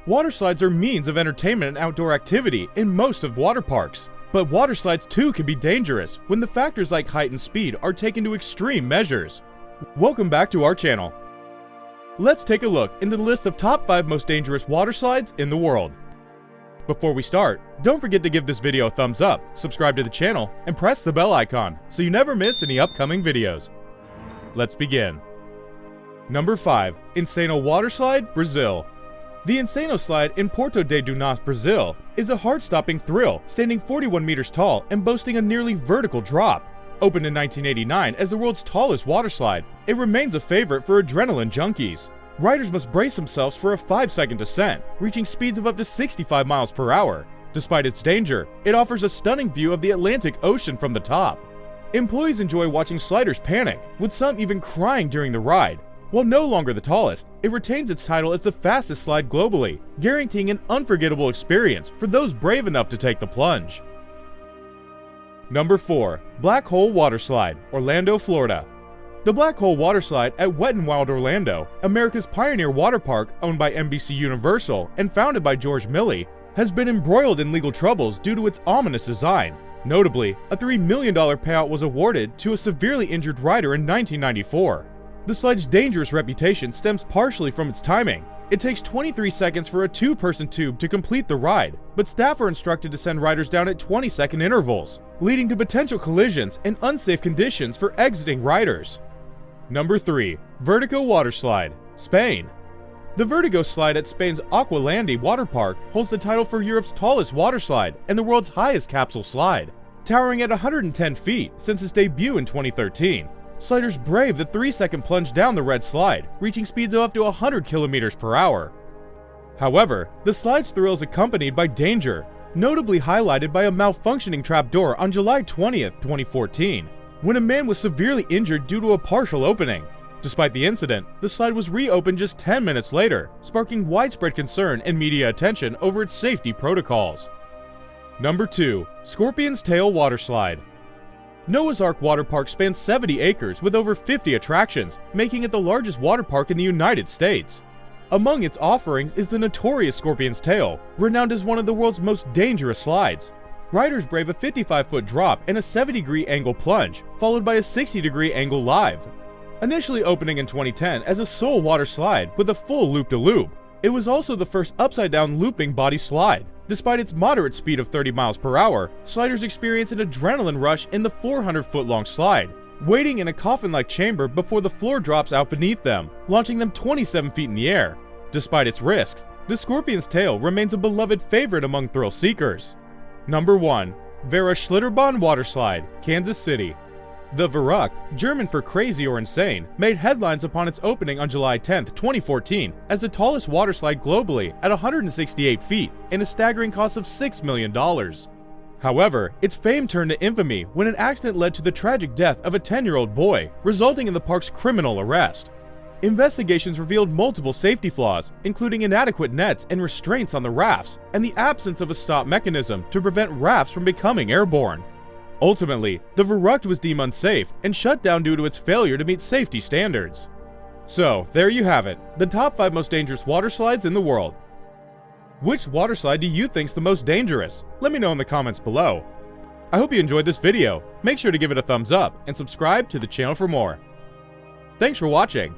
Water slides are means of entertainment and outdoor activity in most of water parks. But water slides too can be dangerous when the factors like height and speed are taken to extreme measures. Welcome back to our channel. Let's take a look into the list of top 5 most dangerous water slides in the world. Before we start, don't forget to give this video a thumbs up, subscribe to the channel, and press the bell icon so you never miss any upcoming videos. Let's begin. Number 5. Insano Waterslide, Brazil. The Insano slide in Porto de Dunas, Brazil, is a heart-stopping thrill, standing 41 meters tall and boasting a nearly vertical drop. Opened in 1989 as the world's tallest water slide, it remains a favorite for adrenaline junkies. Riders must brace themselves for a 5-second descent, reaching speeds of up to 65 miles per hour. Despite its danger, it offers a stunning view of the Atlantic Ocean from the top. Employees enjoy watching sliders panic, with some even crying during the ride. While no longer the tallest, it retains its title as the fastest slide globally, guaranteeing an unforgettable experience for those brave enough to take the plunge. Number 4. Black Hole Waterslide, Orlando, Florida. The Black Hole Waterslide at Wet n Wild Orlando, America's pioneer water park owned by NBC Universal and founded by George Milley, has been embroiled in legal troubles due to its ominous design. Notably, a $3 million payout was awarded to a severely injured rider in 1994. The slide's dangerous reputation stems partially from its timing. It takes 23 seconds for a 2-person tube to complete the ride, but staff are instructed to send riders down at 20-second intervals, leading to potential collisions and unsafe conditions for exiting riders. Number 3. Vertigo Waterslide, Spain. The Vertigo slide at Spain's Aqualandi water park holds the title for Europe's tallest water slide and the world's highest capsule slide. Towering at 110 feet since its debut in 2013, sliders brave the 3-second plunge down the red slide, reaching speeds of up to 100 kilometers per hour. However, the slide's thrill is accompanied by danger, notably highlighted by a malfunctioning trapdoor on July 20th, 2014, when a man was severely injured due to a partial opening. Despite the incident, the slide was reopened just 10 minutes later, sparking widespread concern and media attention over its safety protocols. Number 2. Scorpion's Tail Waterslide. Noah's Ark Water Park spans 70 acres with over 50 attractions, making it the largest water park in the United States. Among its offerings is the notorious Scorpion's Tail, renowned as one of the world's most dangerous slides. Riders brave a 55-foot drop and a 70-degree angle plunge, followed by a 60-degree angle live. Initially opening in 2010 as a sole water slide with a full loop-de-loop, it was also the first upside-down looping body slide. Despite its moderate speed of 30 miles per hour, sliders experience an adrenaline rush in the 400-foot-long slide, waiting in a coffin-like chamber before the floor drops out beneath them, launching them 27 feet in the air. Despite its risks, the Scorpion's Tail remains a beloved favorite among thrill seekers. Number 1. Veru Schlitterbahn Waterslide, Kansas City. The Veru, German for crazy or insane, made headlines upon its opening on July 10, 2014 as the tallest waterslide globally at 168 feet and a staggering cost of $6 million. However, its fame turned to infamy when an accident led to the tragic death of a 10-year-old boy, resulting in the park's criminal arrest. Investigations revealed multiple safety flaws, including inadequate nets and restraints on the rafts and the absence of a stop mechanism to prevent rafts from becoming airborne. Ultimately, the Veru was deemed unsafe and shut down due to its failure to meet safety standards. So, there you have it, the top 5 most dangerous water slides in the world. Which water slide do you think is the most dangerous? Let me know in the comments below. I hope you enjoyed this video. Make sure to give it a thumbs up and subscribe to the channel for more. Thanks for watching.